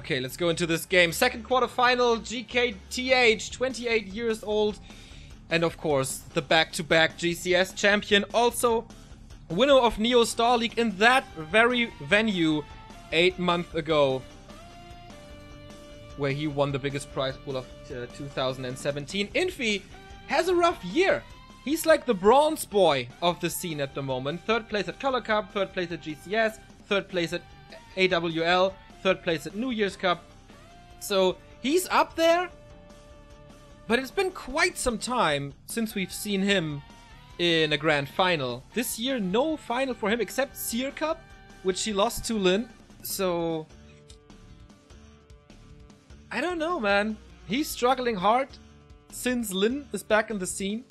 Okay, let's go into this game. Second quarterfinal, GKTH, 28 years old. And of course, the back-to-back GCS champion. Also, winner of Neo Star League in that very venue 8 months ago. Where he won the biggest prize pool of 2017. Infi has a rough year. He's like the bronze boy of the scene at the moment. 3rd place at Color Cup, 3rd place at GCS, 3rd place at AWL, 3rd place at New Year's Cup. So he's up there. But it's been quite some time since we've seen him in a grand final. This year, no final for him except Seer Cup, which he lost to Lin. So I don't know, man. He's struggling hard since Lin is back in the scene.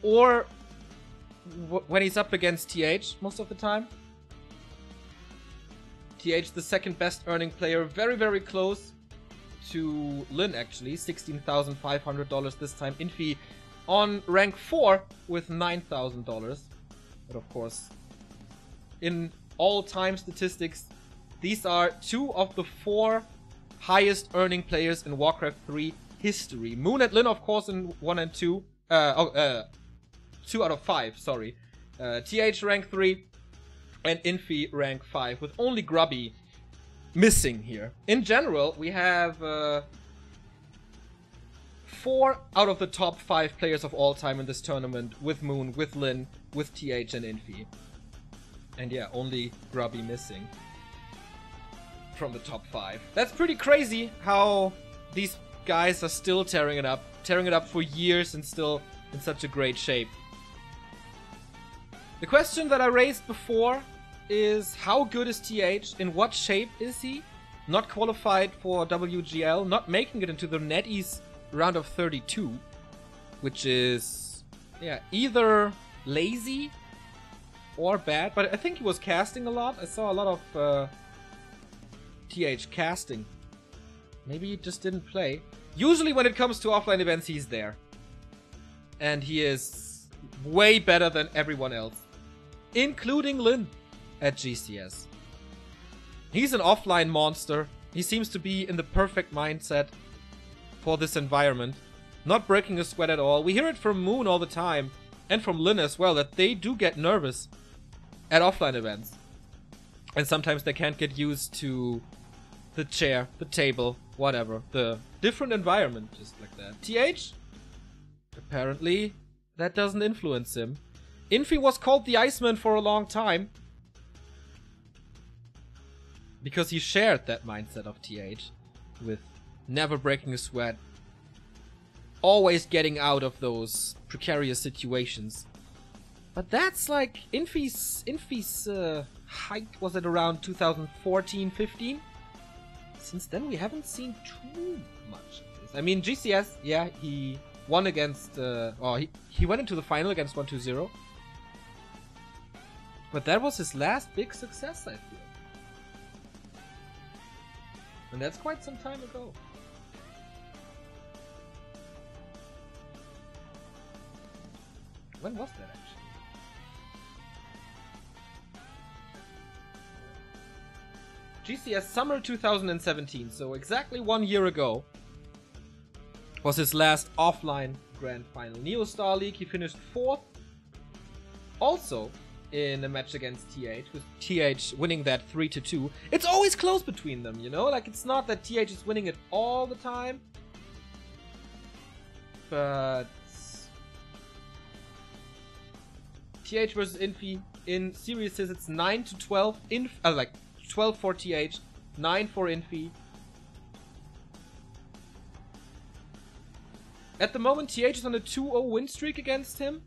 Or when he's up against TH most of the time. TH, the second best earning player, very, very close to Lin actually. $16,500 this time. Infi on rank 4 with $9,000. But of course, in all-time statistics, these are 2 of the 4 highest earning players in Warcraft 3 history. Moon and Lin, of course, in 1 and 2. 2 out of 5, sorry. TH rank 3 and Infi rank 5, with only Grubby missing here. In general, we have 4 out of the top 5 players of all time in this tournament, with Moon, with Lin, with TH and Infi. And yeah, only Grubby missing from the top 5. That's pretty crazy how these guys are still tearing it up for years and still in such a great shape. The question that I raised before is, how good is TH? In what shape is he? Not qualified for WGL, not making it into the NetEase round of 32, which is, yeah, either lazy or bad, but I think he was casting a lot. I saw a lot of TH casting. Maybe he just didn't play. Usually when it comes to offline events, he's there. And he is way better than everyone else, including Lin at GCS. He's an offline monster. He seems to be in the perfect mindset for this environment. Not breaking a sweat at all. We hear it from Moon all the time, and from Lin as well, that they do get nervous at offline events. And sometimes they can't get used to the chair, the table, whatever. The different environment, just like that. TH? Apparently, that doesn't influence him. Infi was called the Iceman for a long time, because he shared that mindset of TH, with never breaking a sweat, always getting out of those precarious situations. But that's like, Infi's height was at around 2014-15. Since then we haven't seen too much of this. I mean, GCS, yeah, he won against, he went into the final against 120. But that was his last big success, I feel. And that's quite some time ago. When was that actually? GCS Summer 2017, so exactly 1 year ago, was his last offline grand final. Neo Star League, he finished 4th. Also in a match against TH, with TH winning that 3-2. It's always close between them, you know? Like, it's not that TH is winning it all the time. But TH versus Infi in series it's 9-12. Like 12 for TH, 9 for Infi. At the moment, TH is on a 2-0 win streak against him.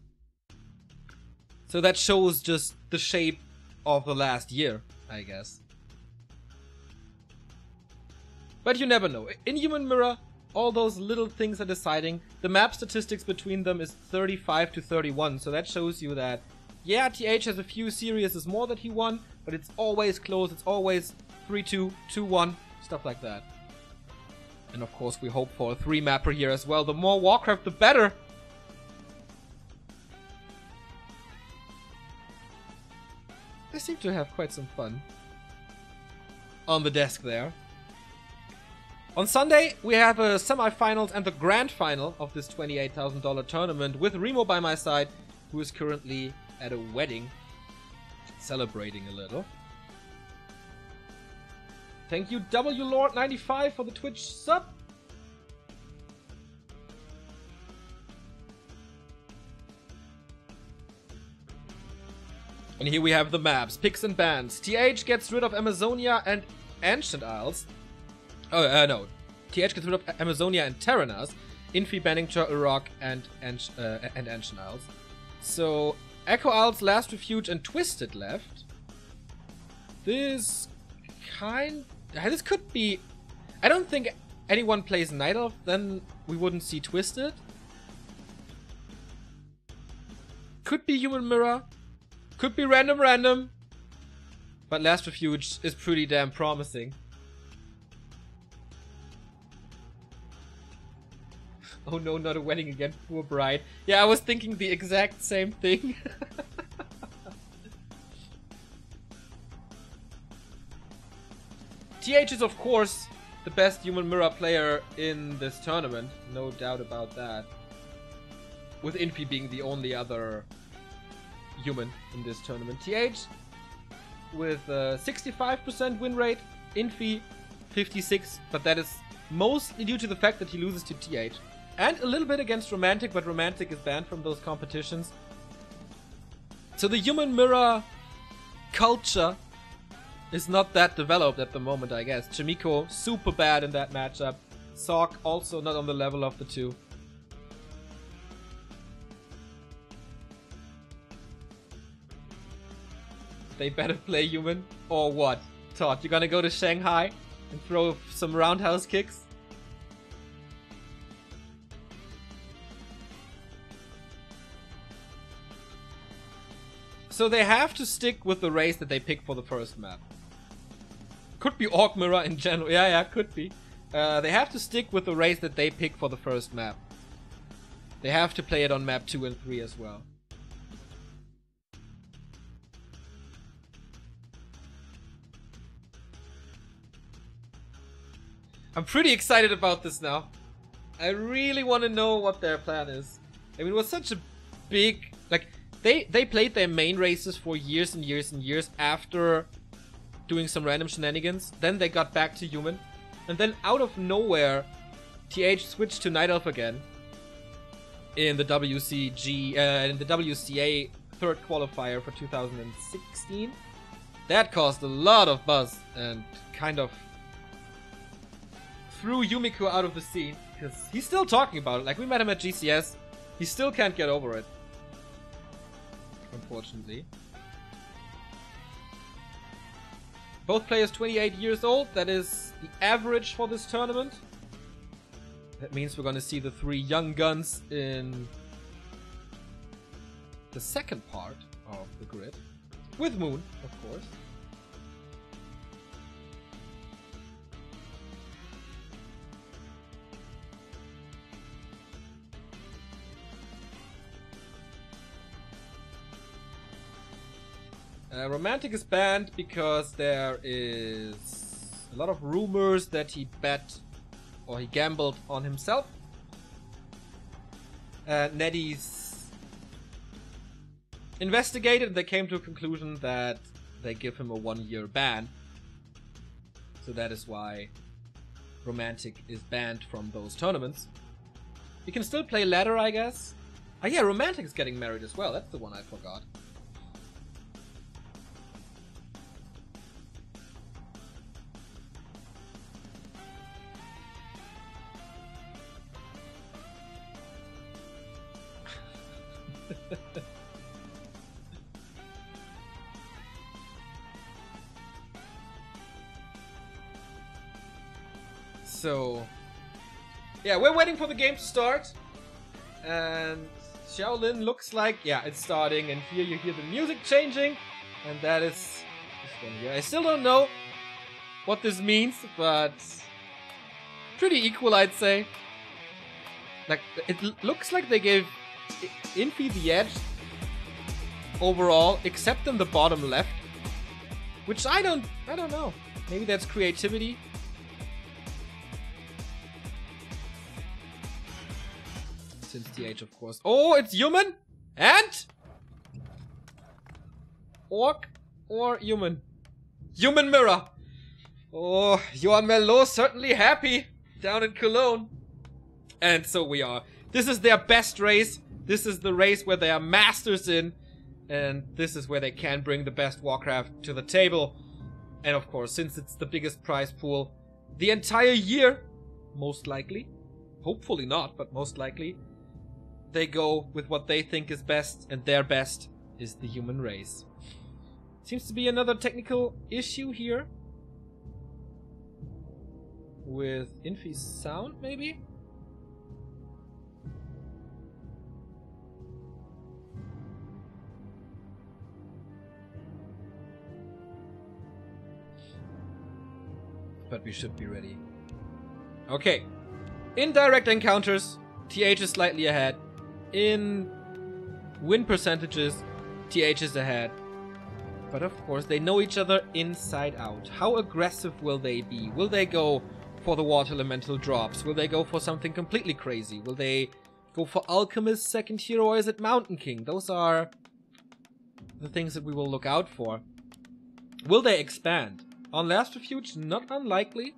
So that shows just the shape of the last year, I guess. But you never know. In Human Mirror, all those little things are deciding. The map statistics between them is 35-31, so that shows you that, yeah, TH has a few series more that he won, but it's always close. It's always 3-2, 2-1, stuff like that. And of course, we hope for a 3-mapper here as well. The more Warcraft, the better. They seem to have quite some fun on the desk there. On Sunday, we have a semi-finals and the grand final of this $28,000 tournament with Remo by my side, who is currently at a wedding, celebrating a little. Thank you, WLord95, for the Twitch sub. And here we have the maps, picks and bans. TH gets rid of Amazonia and Ancient Isles. Oh, no. TH gets rid of Amazonia and Terranas. Infi banning Turtle Rock and Ancient Isles. So, Echo Isles, Last Refuge, and Twisted left. This could be... I don't think anyone plays Night Elf, then we wouldn't see Twisted. Could be Human Mirror. Could be random. But Last Refuge is pretty damn promising. Oh no, not a wedding again, poor bride. Yeah, I was thinking the exact same thing. TH is of course the best Human Mirror player in this tournament, no doubt about that. With Infi being the only other human in this tournament. TH with 65% win rate, Infi 56, but that is mostly due to the fact that he loses to TH. And a little bit against Romantic, but Romantic is banned from those competitions. So the Human Mirror culture is not that developed at the moment, I guess. Chimiko, super bad in that matchup. Sok, also not on the level of the two. They better play human, or what? Todd, you gonna go to Shanghai and throw some roundhouse kicks? So they have to stick with the race that they pick for the first map. Could be Orc Mirror in general. Yeah, could be. They have to stick with the race that they pick for the first map. They have to play it on map 2 and 3 as well. I'm pretty excited about this now. I really want to know what their plan is. I mean, it was such a big... Like, they played their main races for years and years and years after doing some random shenanigans. Then they got back to human. And then out of nowhere, TH switched to Night Elf again. In the in the WCA third qualifier for 2016. That caused a lot of buzz and kind of threw Yumiko out of the scene, because he's still talking about it. Like, we met him at GCS. He still can't get over it. Unfortunately. Both players 28 years old. That is the average for this tournament. That means we're going to see the three young guns in the second part of the grid. With Moon, of course. Romantic is banned because there is a lot of rumors that he bet or he gambled on himself. Neddy's investigated and they came to a conclusion that they give him a 1-year ban. So that is why Romantic is banned from those tournaments. You can still play ladder, I guess. Oh yeah, Romantic is getting married as well. That's the one I forgot. So, yeah, we're waiting for the game to start. And Shaolin looks like, yeah, it's starting. And here you hear the music changing. And that is this one here. I still don't know what this means, but pretty equal, I'd say. Like, it looks like they gave Infi the edge overall, except in the bottom left, which I don't know. Maybe that's creativity. Since TH, of course. Oh, it's human? And? Orc or human? Human mirror! Oh, Johan Merlot certainly happy down in Cologne. And so we are. This is their best race. This is the race where they are masters in. And this is where they can bring the best Warcraft to the table. And of course, since it's the biggest prize pool the entire year, most likely, hopefully not, but most likely, they go with what they think is best, and their best is the human race. Seems to be another technical issue here. With Infi's sound, maybe? But we should be ready. Okay. In direct encounters, TH is slightly ahead. In win percentages, TH is ahead. But of course, they know each other inside out. How aggressive will they be? Will they go for the water elemental drops? Will they go for something completely crazy? Will they go for Alchemist second hero, or is it Mountain King? Those are the things that we will look out for. Will they expand? On Last Refuge, not unlikely.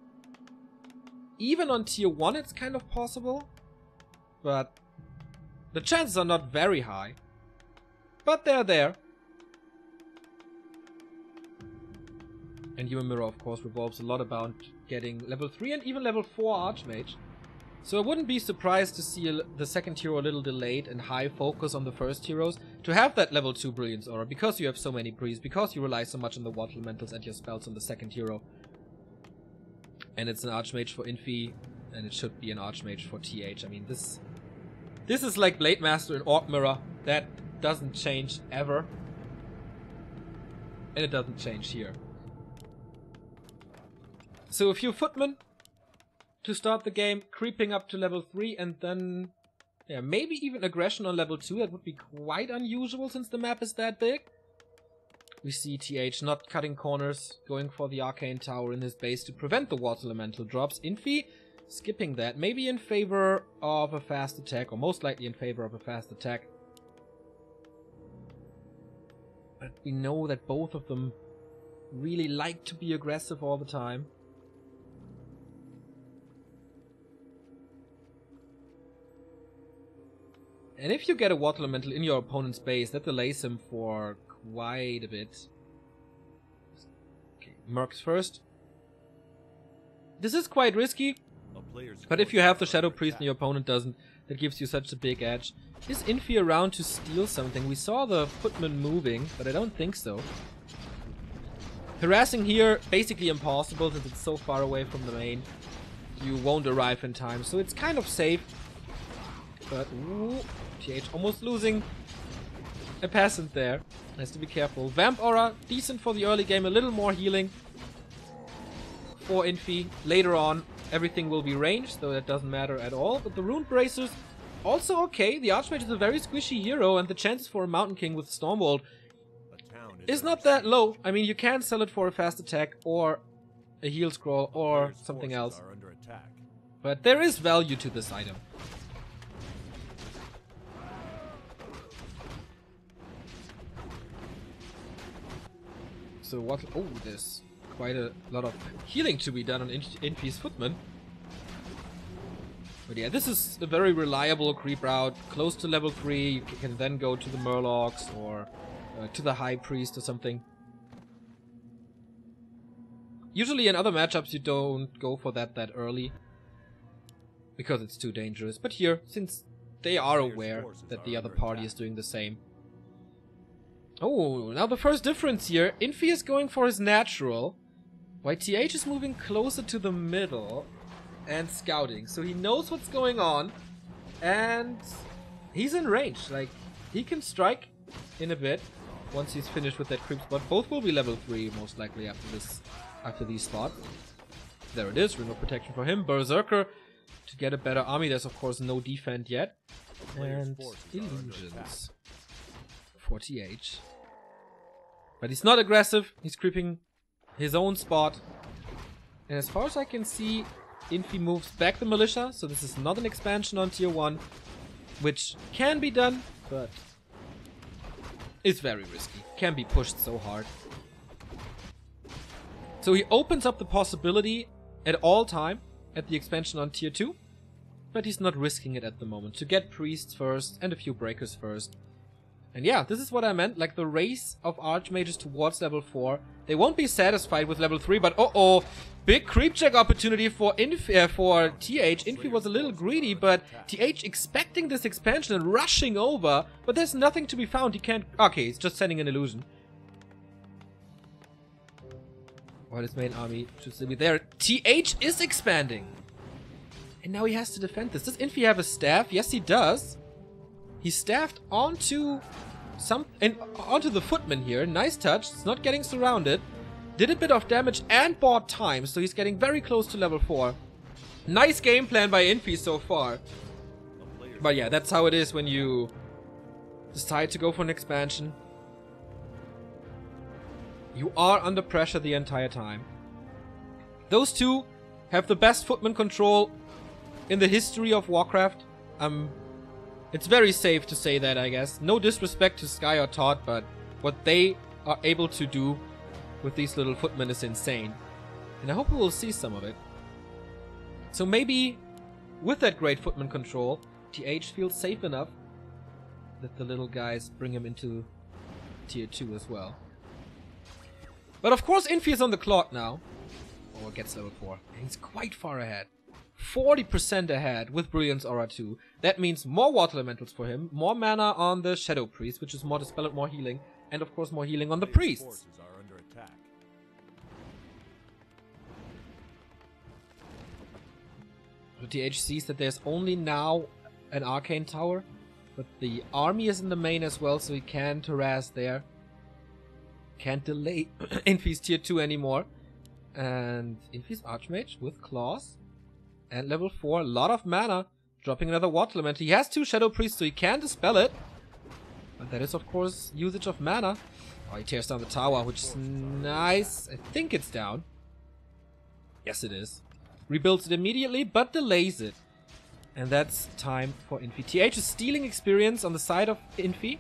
Even on tier 1 it's kind of possible. But the chances are not very high. But they're there. And Human Mirror, of course, revolves a lot about getting level 3 and even level 4 Archmage. So I wouldn't be surprised to see the second hero a little delayed and high focus on the first heroes to have that level 2 Brilliance Aura, because you have so many priests, because you rely so much on the water elementals and your spells on the second hero. And it's an Archmage for Infi, and it should be an Archmage for TH. I mean, this is like Blade Master and Orc Mirror. That doesn't change ever. And it doesn't change here. So a few footmen to start the game, creeping up to level 3, and then, yeah, maybe even aggression on level 2. That would be quite unusual since the map is that big. We see TH not cutting corners, going for the Arcane Tower in his base to prevent the water elemental drops. Infi skipping that, maybe in favor of a fast attack, or most likely in favor of a fast attack. But we know that both of them really like to be aggressive all the time. And if you get a water elemental in your opponent's base, that delays him for quite a bit. Okay, Mercs first. This is quite risky, but if you have the Shadow Priest and your opponent doesn't, that gives you such a big edge. Is Infi around to steal something? We saw the footman moving, but I don't think so. Harassing here, basically impossible since it's so far away from the main. You won't arrive in time, so it's kind of safe. But, ooh, TH almost losing a peasant there. Has to be careful. Vamp Aura, decent for the early game, a little more healing for Infi. Later on, everything will be ranged, so that doesn't matter at all. But the Rune Bracers, also okay. The Archmage is a very squishy hero, and the chances for a Mountain King with Stormbolt is not that low. I mean, you can sell it for a fast attack, or a heal scroll, or something else. But there is value to this item. So what? Oh, there's quite a lot of healing to be done on Infi's footman. But yeah, this is a very reliable creep route. Close to level 3, you can then go to the Murlocs or to the High Priest or something. Usually in other matchups you don't go for that early, because it's too dangerous. But here, since they are aware that the other party is doing the same. Oh, now the first difference here. Infi is going for his natural, while TH is moving closer to the middle and scouting. So he knows what's going on, and he's in range. Like, he can strike in a bit once he's finished with that creep spot. Both will be level 3 most likely after these spots. There it is, Rune Protection for him. Berserker to get a better army. There's of course no defense yet. And illusions for TH. But he's not aggressive, he's creeping his own spot. And as far as I can see, Infi moves back the militia, so this is not an expansion on tier 1. which can be done, but is very risky. Can be pushed so hard. So he opens up the possibility at all time at the expansion on tier 2, but he's not risking it at the moment to get priests first and a few breakers first. And yeah, this is what I meant, like the race of archmages towards level 4. They won't be satisfied with level 3, but uh-oh, big creep check opportunity for for TH. Infi was a little greedy, but TH expecting this expansion and rushing over, but there's nothing to be found. He can't... Okay, he's just sending an illusion. While his main army should still be there. TH is expanding. And now he has to defend this. Does Infi have a staff? Yes, he does. He staffed onto onto the footman here. Nice touch. It's not getting surrounded. Did a bit of damage and bought time, so he's getting very close to level 4. Nice game plan by Infi so far. But yeah, that's how it is when you decide to go for an expansion. You are under pressure the entire time. Those two have the best footman control in the history of Warcraft. It's very safe to say that, I guess. No disrespect to Sky or Todd, but what they are able to do with these little footmen is insane. And I hope we will see some of it. So maybe with that great footman control, TH feels safe enough that the little guys bring him into tier 2 as well. But of course Infi is on the clock now. Or gets level 4. And he's quite far ahead. 40% ahead with Brilliance Aura 2. That means more water elementals for him, more mana on the Shadow Priest, which is more dispel and more healing, and of course more healing on the priests. The TH sees that there's only now an Arcane Tower, but the army is in the main as well, so he can't harass there. Can't delay Infi's tier 2 anymore. And Infi's Archmage with Claws. And level 4, a lot of mana, dropping another water element. He has 2 Shadow Priests, so he can dispel it. But that is, of course, usage of mana. Oh, he tears down the tower, which is nice. I think it's down. Yes, it is. Rebuilds it immediately, but delays it. And that's time for Infi. TH is stealing experience on the side of Infi,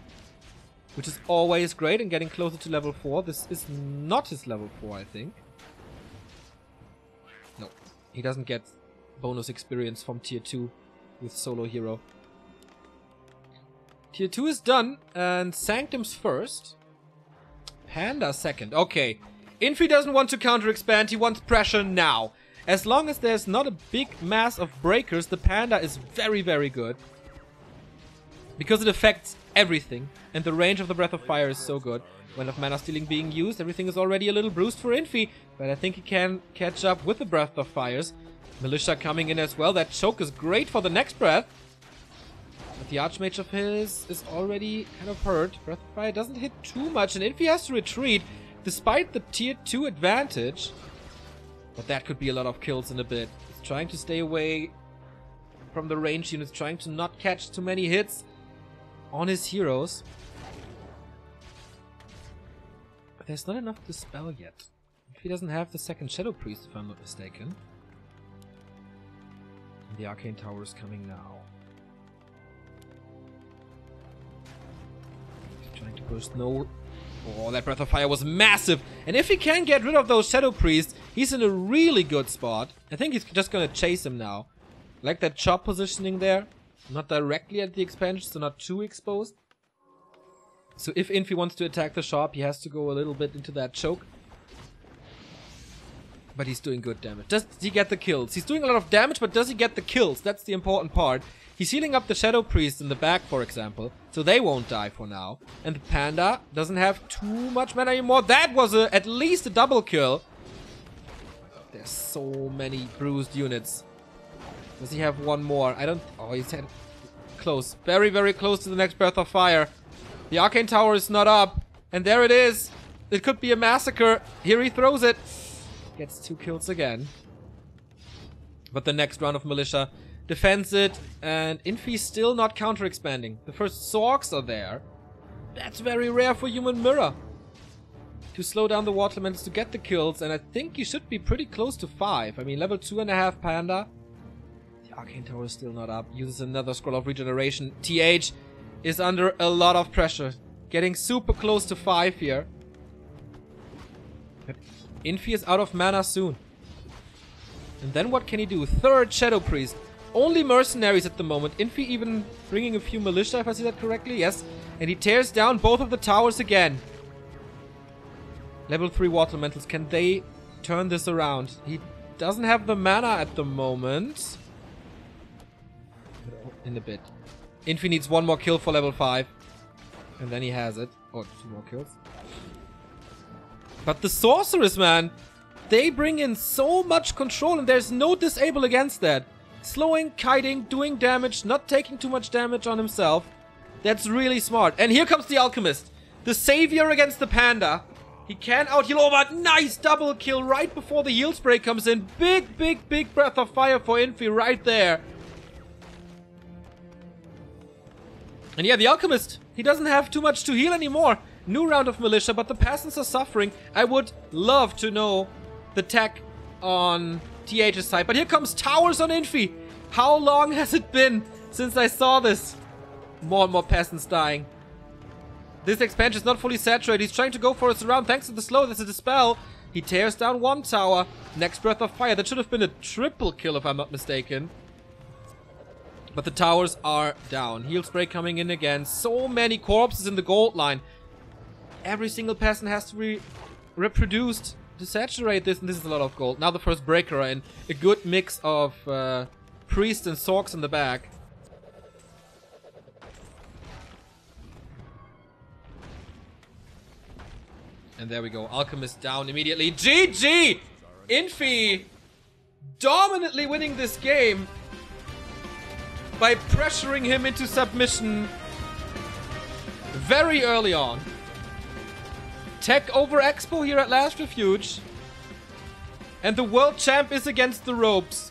which is always great and getting closer to level 4. This is not his level 4, I think. No, he doesn't get bonus experience from tier 2 with solo hero. Tier 2 is done, and Sanctum's first. Panda second. Okay, Infi doesn't want to counter expand, he wants pressure now. As long as there's not a big mass of breakers, the Panda is very, very good. Because it affects everything, and the range of the Breath of Fire is so good. When of mana stealing being used, everything is already a little bruised for Infi, but I think he can catch up with the Breath of Fires. Militia coming in as well. That choke is great for the next breath. But the Archmage of his is already kind of hurt. Breath of Fire doesn't hit too much, and Infi has to retreat despite the tier 2 advantage. But that could be a lot of kills in a bit. He's trying to stay away from the range units, trying to not catch too many hits on his heroes. But there's not enough to spell yet. If he doesn't have the second Shadow Priest, if I'm not mistaken. And the Arcane Tower is coming now. He's trying to burst. No. Oh, that Breath of Fire was massive. And if he can get rid of those Shadow Priests, he's in a really good spot. I think he's just gonna chase him now. Like that chop positioning there. Not directly at the expansion, so not too exposed. So if Infi wants to attack the shop, he has to go a little bit into that choke. But he's doing good damage. Does he get the kills? He's doing a lot of damage, but does he get the kills? That's the important part. He's healing up the Shadow Priest in the back, for example, so they won't die for now. And the Panda doesn't have too much mana anymore. That was at least a double kill. There's so many bruised units. Does he have one more? I don't... Oh, he's had close. Very, very close to the next Breath of Fire. The Arcane Tower is not up. And there it is. It could be a massacre. Here he throws it. Gets 2 kills again. But the next round of Militia defends it. And Infi's still not counter-expanding. The first Zorks are there. That's very rare for Human Mirror. To slow down the water elementals to get the kills. And I think he should be pretty close to 5. I mean, level 2.5 Panda. The Arcane Tower is still not up. Uses another Scroll of Regeneration. TH is under a lot of pressure. Getting super close to 5 here. But Infi is out of mana soon. And then what can he do? Third Shadow Priest. Only mercenaries at the moment. Infi even bringing a few militia, if I see that correctly. Yes. And he tears down both of the towers again. Level 3 Water Elementals. Can they turn this around? He doesn't have the mana at the moment. In a bit. Infi needs one more kill for level 5. And then he has it. Oh, 2 more kills. But the Sorceress, man. They bring in so much control and there's no disable against that. Slowing, kiting, doing damage, not taking too much damage on himself. That's really smart. And here comes the Alchemist. The savior against the Panda. He can out-heal. Oh, but nice double kill right before the heal spray comes in. Big, big, big breath of fire for Infi right there. And yeah, the Alchemist, he doesn't have too much to heal anymore. New round of Militia, but the peasants are suffering. I would love to know the tech on TH's side. But here comes towers on Infi. How long has it been since I saw this? More and more peasants dying. This expansion is not fully saturated. He's trying to go for a surround. Thanks to the slow, there's a dispel. He tears down one tower. Next breath of fire. That should have been a triple kill if I'm not mistaken. But the towers are down. Heal spray coming in again. So many corpses in the gold line. Every single peasant has to be reproduced to saturate this. And this is a lot of gold. Now the first breaker in. A good mix of priests and sorks in the back. And there we go. Alchemist down immediately. GG! Infi dominantly winning this game by pressuring him into submission very early on. Tech over Expo here at Last Refuge. And the world champ is against the ropes.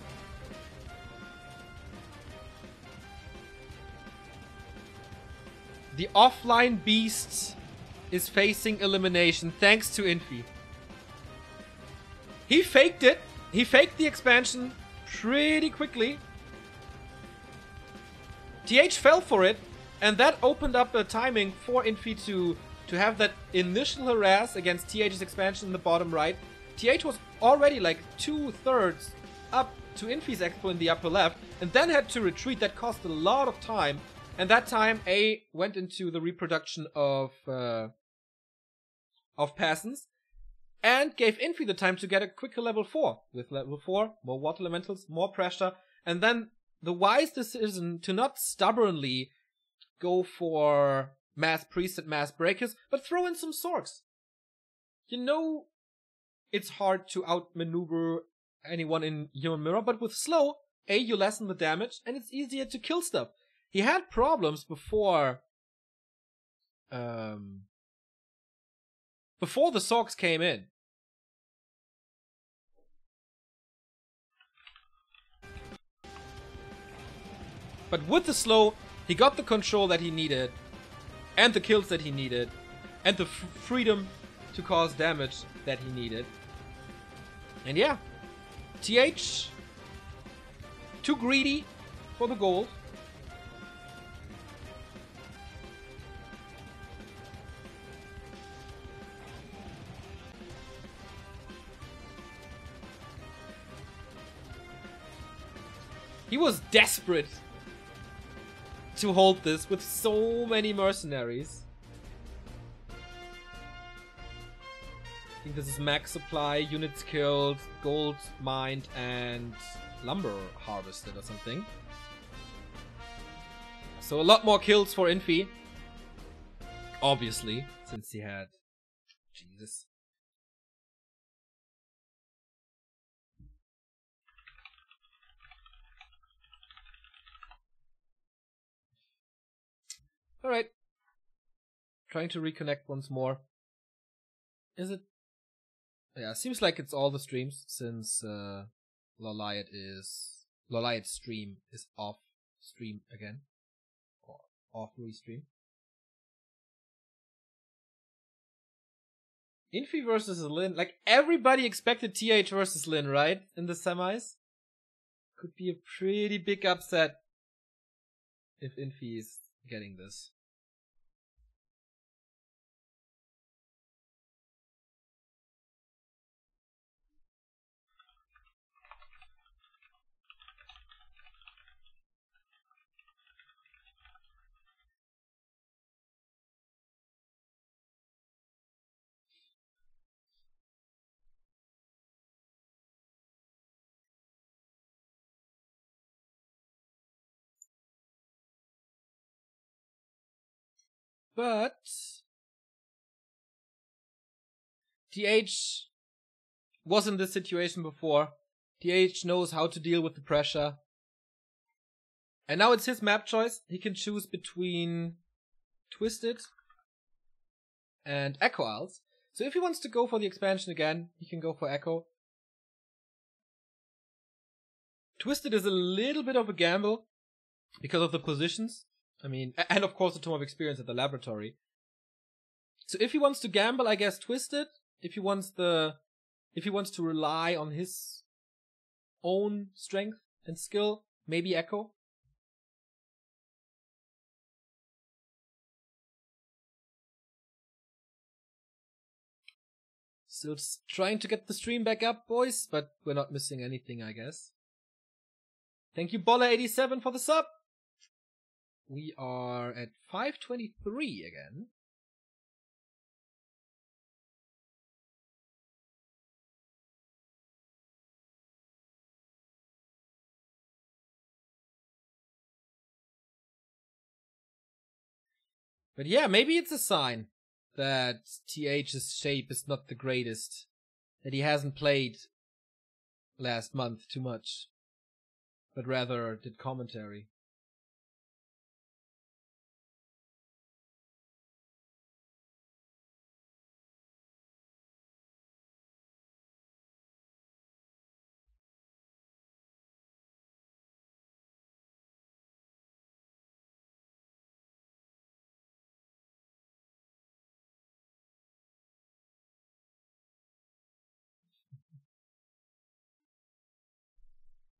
The offline beast is facing elimination thanks to Infi. He faked it. He faked the expansion pretty quickly. TH fell for it, and that opened up a timing for Infi to have that initial harass against TH's expansion in the bottom right. TH was already like 2/3 up to Infi's expo in the upper left, and then had to retreat. That cost a lot of time, and that time A went into the reproduction of peasants, and gave Infi the time to get a quicker level 4. With level 4, more water elementals, more pressure, and then the wise decision to not stubbornly go for mass priests and mass breakers, but throw in some sorks. You know, it's hard to outmaneuver anyone in Human Mirror, but with slow, A, you lessen the damage, and it's easier to kill stuff. He had problems before the sorks came in. But with the slow, he got the control that he needed, and the kills that he needed, and the freedom to cause damage that he needed. And yeah, TH, too greedy for the gold. He was desperate to hold this with so many mercenaries. I think this is max supply, units killed, gold mined, and lumber harvested or something. So a lot more kills for Infi. Obviously, since he had... Jesus. Alright. Trying to reconnect once more. Is it? Yeah, seems like it's all the streams since Loliot's stream is off stream again. Or off restream. Infi versus Lin. Like everybody expected TH versus Lin, right? In the semis. Could be a pretty big upset if Infi is getting this. But TH was in this situation before. TH knows how to deal with the pressure. And now it's his map choice. He can choose between Twisted and Echo Isles. So if he wants to go for the expansion again, he can go for Echo. Twisted is a little bit of a gamble because of the positions. I mean, and of course the Tome of Experience at the laboratory. So if he wants to gamble, I guess Twisted. If he wants to rely on his own strength and skill, maybe Echo. Still trying to get the stream back up, boys, but we're not missing anything, I guess. Thank you, Bolla87, for the sub. We are at 523 again. But yeah, maybe it's a sign that TH's shape is not the greatest. That he hasn't played last month too much, but rather did commentary.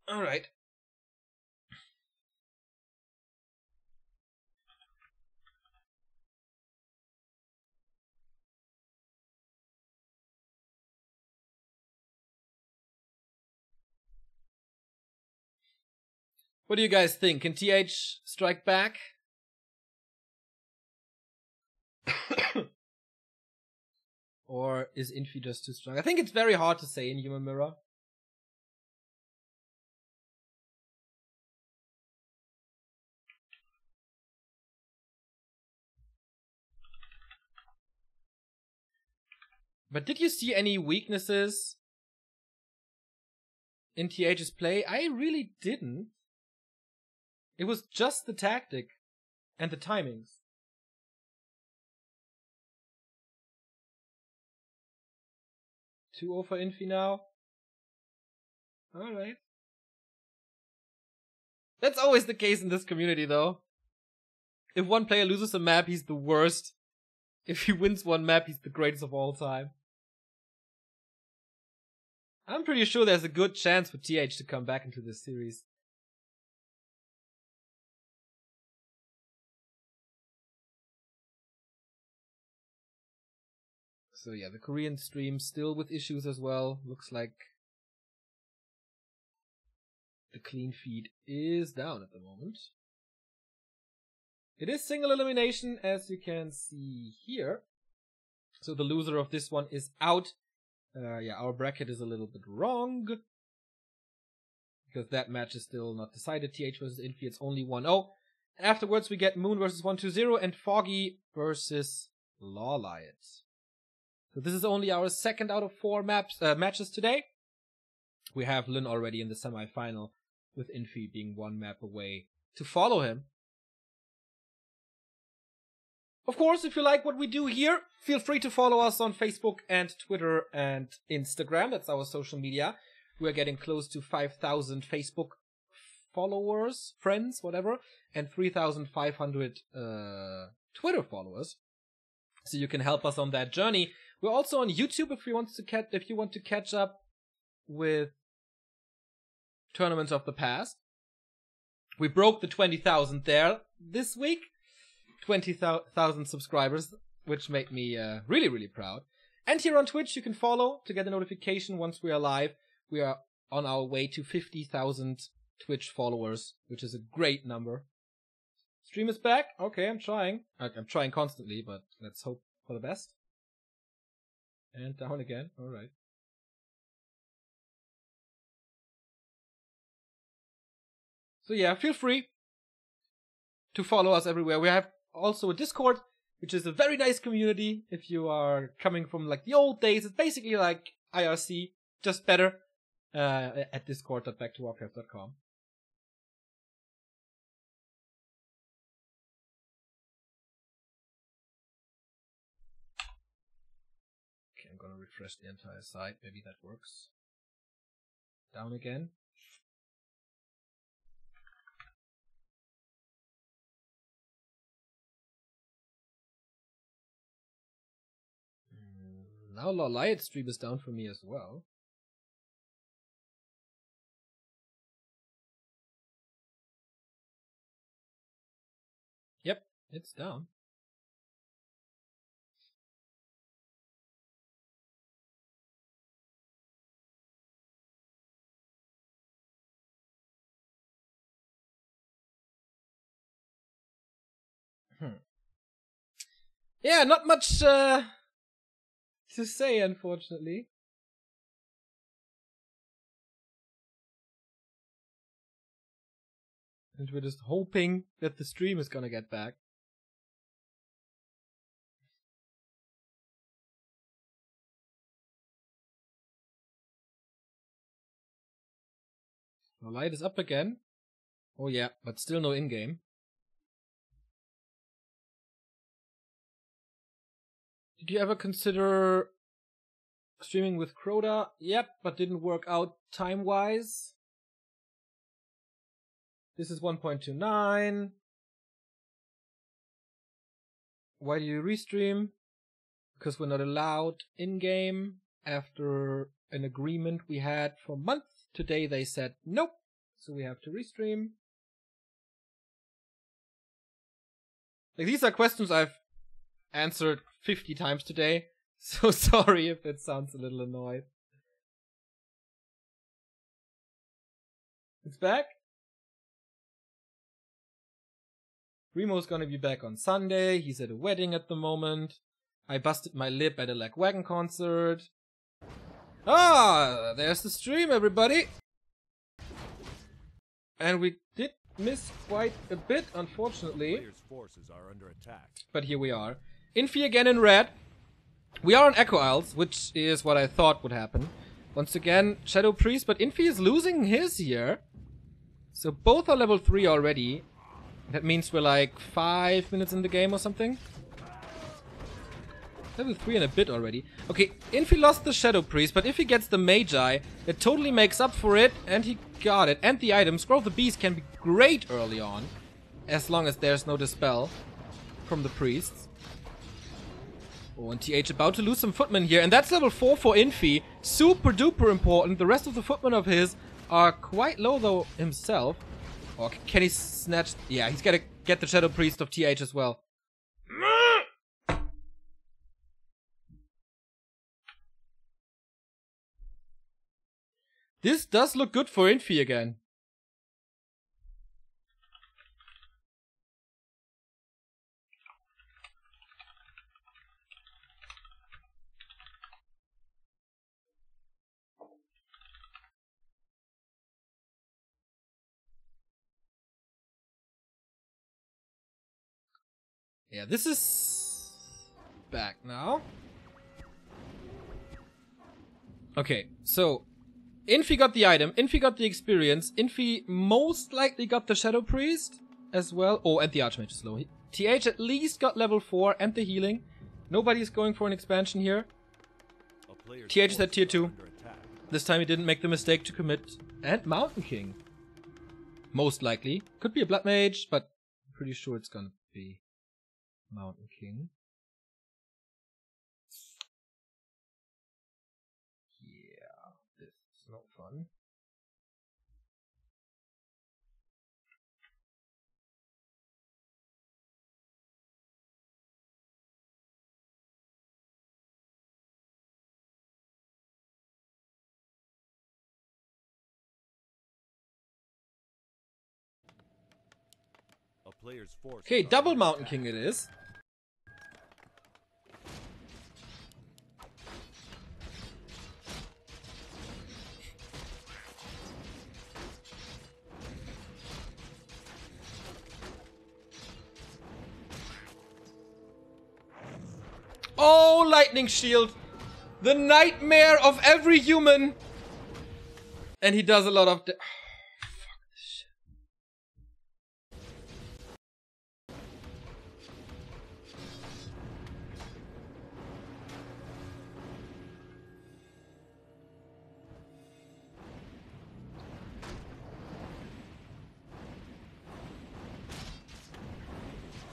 Alright. What do you guys think? Can TH strike back? Or is Infi just too strong? I think it's very hard to say in Human Mirror. But did you see any weaknesses in TH's play? I really didn't. It was just the tactic and the timings. 2-0 for Infi now. Alright. That's always the case in this community, though. If one player loses a map, he's the worst. If he wins one map, he's the greatest of all time. I'm pretty sure there's a good chance for TH to come back into this series. So yeah, the Korean stream still with issues as well. Looks like the clean feed is down at the moment. It is single elimination, as you can see here. So the loser of this one is out. Yeah, our bracket is a little bit wrong, because that match is still not decided. TH versus Infi, it's only 1-0. Afterwards, we get Moon versus 120 and Foggy versus Lawliot. So this is only our second out of 4 matches today. We have Lin already in the semi-final, with Infi being 1 map away to follow him. Of course, if you like what we do here, feel free to follow us on Facebook and Twitter and Instagram. That's our social media. We're getting close to 5,000 Facebook followers, friends, whatever, and 3,500 Twitter followers. So you can help us on that journey. We're also on YouTube if you want to catch up with tournaments of the past. We broke the 20,000 there this week. 20,000 subscribers, which made me really, really proud. And here on Twitch, you can follow to get a notification once we are live. We are on our way to 50,000 Twitch followers, which is a great number. Stream is back. Okay, I'm trying. I'm trying constantly, but let's hope for the best. And down again. All right. So yeah, feel free to follow us everywhere. We have also a Discord, which is a very nice community. If you are coming from like the old days, it's basically like IRC, just better, at discord.backtowarcraft.com. Okay, I'm gonna refresh the entire site. Maybe that works. Down again. Now Lolliot stream is down for me as well. Yep, it's down. Yeah, not much to say, unfortunately. And we're just hoping that the stream is gonna get back. The light is up again. Oh yeah, but still no in-game. Did you ever consider streaming with Crota? Yep, but didn't work out time-wise. This is 1.29. Why do you restream? Because we're not allowed in-game after an agreement we had for months. Today they said nope, so we have to restream. Like, these are questions I've answered 50 times today, so sorry if it sounds a little annoyed. It's back? Remo's gonna be back on Sunday. He's at a wedding at the moment. I busted my lip at a Lagwagon concert. Ah, there's the stream, everybody. And we did miss quite a bit, unfortunately. Forces are under attack. But here we are. Infi again in red. We are on Echo Isles, which is what I thought would happen. Once again, Shadow Priest, but Infi is losing his here. So both are level 3 already. That means we're like 5 minutes in the game or something. Level 3 and a bit already. Okay, Infi lost the Shadow Priest, but if he gets the Magi, it totally makes up for it, and he got it. And the item, Scroll of the Beast, can be great early on, as long as there's no Dispel from the Priests. Oh, and TH about to lose some footmen here, and that's level 4 for Infi. Super duper important. The rest of the footmen of his are quite low though himself. Or can he snatch? Yeah, he's gotta get the Shadow Priest of TH as well. This does look good for Infi again. Yeah, this is back now. Okay, so Infi got the item, Infi got the experience, Infi most likely got the Shadow Priest as well. Oh, and the Archmage is low. TH at least got level 4 and the healing. Nobody's going for an expansion here. TH is at tier 2. This time he didn't make the mistake to commit. And Mountain King. Most likely. Could be a Blood Mage, but I'm pretty sure it's gonna be Mountain King. Yeah, this is not fun. player's force. Okay, double Mountain King it is. Oh, lightning shield. The nightmare of every human. And he does a lot of fuck this shit.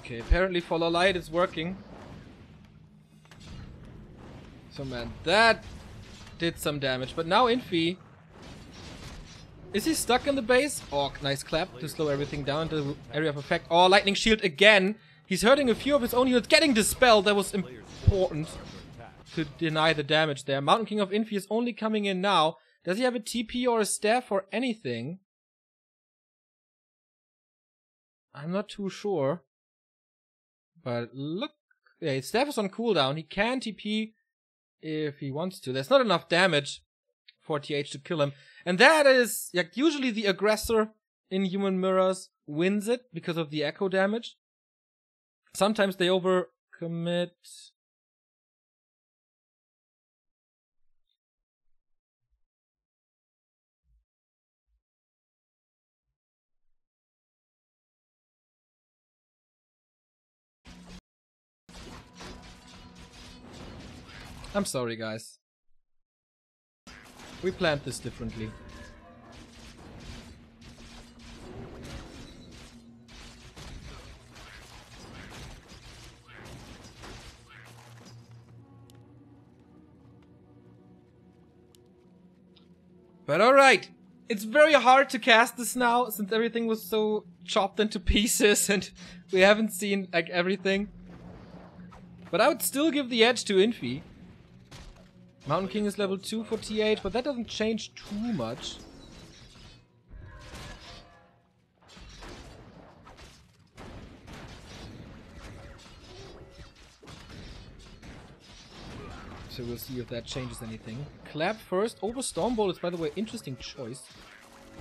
Okay, apparently Follow Light is working. So man, that did some damage. But now Infi... Is he stuck in the base? Oh, nice clap to slow everything down to the area of effect. Oh, lightning shield again. He's hurting a few of his own units. Getting dispelled. That was important to deny the damage there. Mountain King of Infi is only coming in now. Does he have a TP or a staff or anything? I'm not too sure. But look. Yeah, his staff is on cooldown. He can TP if he wants to. There's not enough damage for TH to kill him. And that is, like, usually the aggressor in Human Mirrors wins it because of the echo damage. Sometimes they overcommit. I'm sorry, guys. We planned this differently. But alright, it's very hard to cast this now since everything was so chopped into pieces and we haven't seen like everything. But I would still give the edge to Infi. Mountain King is level 2 for TH, but that doesn't change too much. So we'll see if that changes anything. Clap first over Stormbolt is, by the way, interesting choice.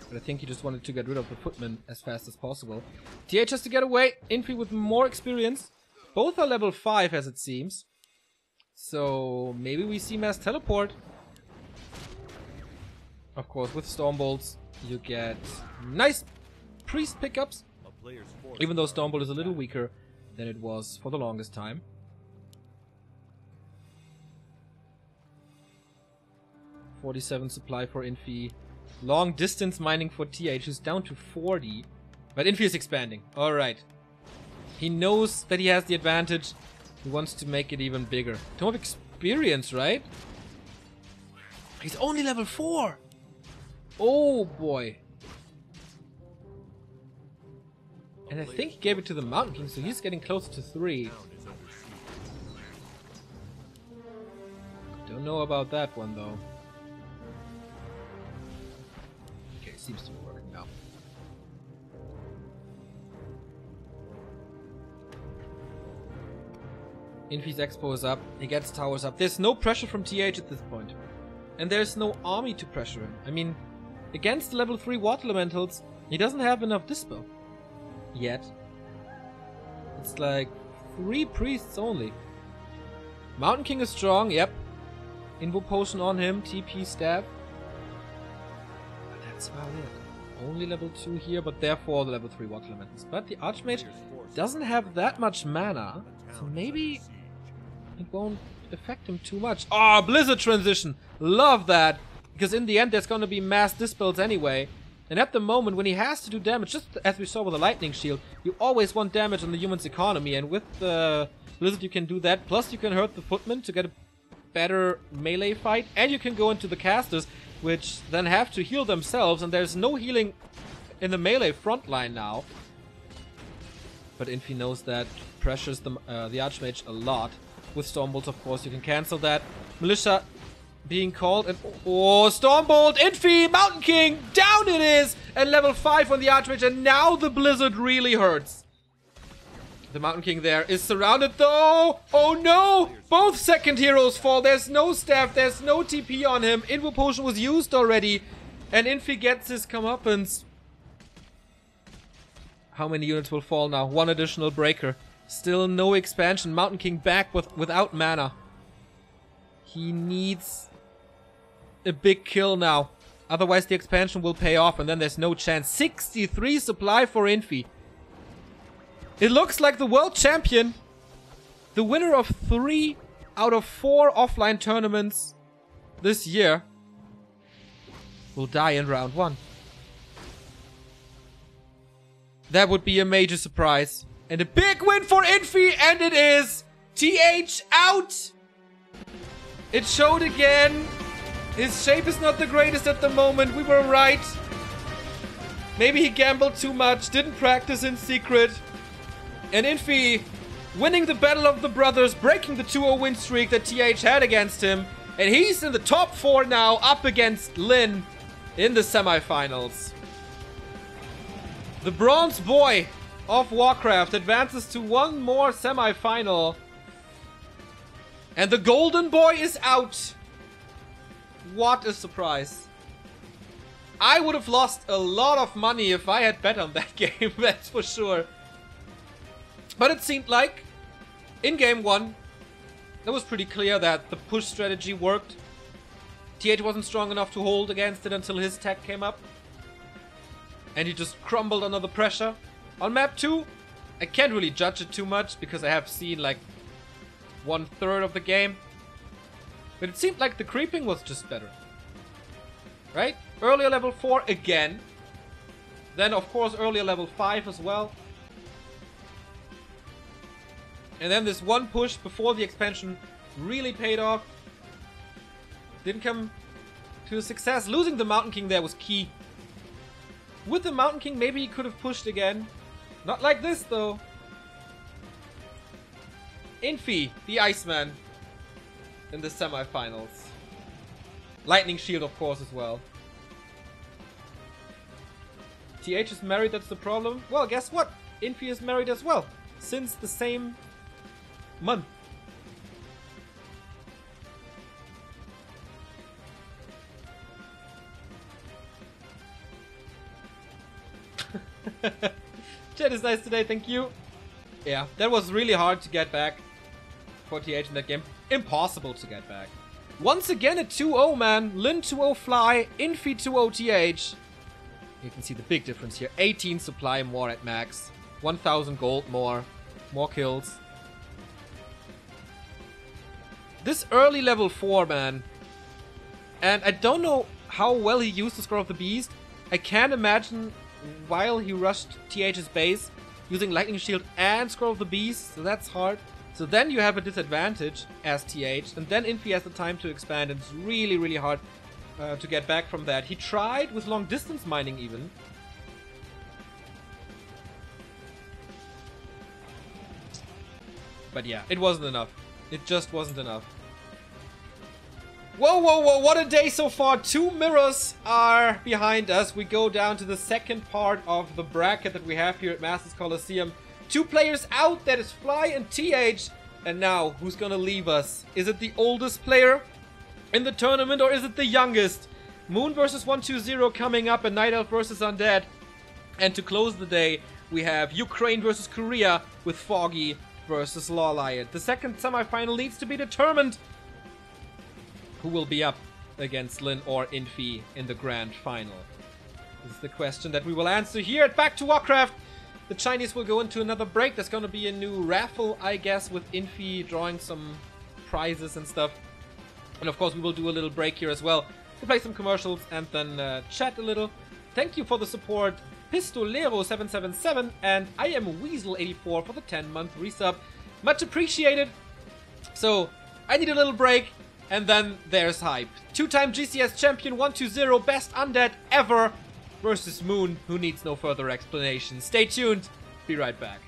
But I think he just wanted to get rid of the footman as fast as possible. TH has to get away. Infi with more experience. Both are level 5 as it seems. So maybe we see mass teleport. Of course, with Stormbolts you get nice priest pickups. Even though Stormbolt is a little weaker than it was for the longest time. .47 supply for Infi. Long distance mining for TH is down to 40. But Infi is expanding. Alright. He knows that he has the advantage. He wants to make it even bigger. Tome of experience, right? He's only level 4! Oh boy. And I think he gave it to the Mountain King, so he's getting closer to 3. Don't know about that one though. Okay, seems to be working now. Infi's Expo is up, he gets towers up. There's no pressure from TH at this point. And there's no army to pressure him. I mean, against level 3 Water Elementals, he doesn't have enough Dispel. Yet. It's like 3 priests only. Mountain King is strong, yep. Invo Potion on him, TP Staff. But that's about it. Only level 2 here, but therefore the level 3 Water Elementals. But the Archmage doesn't have that much mana, so maybe it won't affect him too much. Oh, Blizzard transition! Love that! Because in the end there's gonna be mass dispels anyway. And at the moment when he has to do damage, just as we saw with the Lightning Shield, you always want damage on the human's economy, and with the Blizzard you can do that. Plus you can hurt the footmen to get a better melee fight, and you can go into the casters, which then have to heal themselves, and there's no healing in the melee front line now. But Infi knows that, pressures the Archmage a lot. With Stormbolt, of course, you can cancel that. Militia being called, and oh, Stormbolt, Infi, Mountain King, down it is! And level 5 on the Archmage, and now the Blizzard really hurts. The Mountain King there is surrounded though. Oh no! Both second heroes fall. There's no staff. There's no TP on him. Invo Potion was used already. And Infi gets his comeuppance. How many units will fall now? One additional breaker. Still no expansion. Mountain King back without mana. He needs a big kill now. Otherwise the expansion will pay off and then there's no chance. 63 supply for Infi. It looks like the world champion, the winner of 3 out of 4 offline tournaments this year, will die in round 1. That would be a major surprise. And a big win for Infi, and it is! TH out! It showed again. His shape is not the greatest at the moment. We were right. Maybe he gambled too much, didn't practice in secret. And Infi winning the Battle of the Brothers, breaking the 2-0 win streak that TH had against him. And he's in the top 4 now, up against Lin in the semifinals. The Bronze Boy of Warcraft advances to one more semifinal. And the Golden Boy is out. What a surprise. I would have lost a lot of money if I had bet on that game, that's for sure. But it seemed like, in game 1, it was pretty clear that the push strategy worked. TH wasn't strong enough to hold against it until his tech came up. And he just crumbled under the pressure. On map 2, I can't really judge it too much because I have seen like 1/3 of the game. But it seemed like the creeping was just better. Right? Earlier level 4 again. Then of course earlier level 5 as well. And then this one push before the expansion really paid off. Didn't come to a success. Losing the Mountain King there was key. With the Mountain King, maybe he could have pushed again. Not like this, though. Infi, the Iceman, in the semifinals. Lightning Shield, of course, as well. TH is married, that's the problem. Well, guess what? Infi is married as well. Since the same month. Chat is nice today, thank you. Yeah, that was really hard to get back for TH in that game. Impossible to get back. Once again a 2-0, man. Lin 2-0 fly, Infi 2-0 TH. You can see the big difference here. 18 supply more at max. 1000 gold more. More kills. This early level 4, man. And I don't know how well he used the Scroll of the Beast. I can't imagine while he rushed TH's base using Lightning Shield and Scroll of the Beast, so that's hard. So then you have a disadvantage as TH, and then Infi has the time to expand, and it's really, really hard to get back from that. He tried with long distance mining even. But yeah, it wasn't enough. It just wasn't enough. Whoa, whoa, whoa, what a day so far. 2 mirrors are behind us. We go down to the second part of the bracket that we have here at Masters Coliseum. 2 players out, that is Fly and TH. And now, who's gonna leave us? Is it the oldest player in the tournament or is it the youngest? Moon versus 120 coming up and Night Elf versus Undead. And to close the day, we have Ukraine versus Korea with Foggy versus Law Lion. The second semifinal needs to be determined. Who will be up against Lin or Infi in the grand final? This is the question that we will answer here at Back to Warcraft. The Chinese will go into another break. There's going to be a new raffle, I guess, with Infi drawing some prizes and stuff. And of course, we will do a little break here as well to play some commercials and then chat a little. Thank you for the support, Pistolero777, and I am Weasel84 for the 10-month resub. Much appreciated. So, I need a little break. And then there's Hype. 2-time GCS champion 120, best undead ever versus Moon, who needs no further explanation. Stay tuned. Be right back.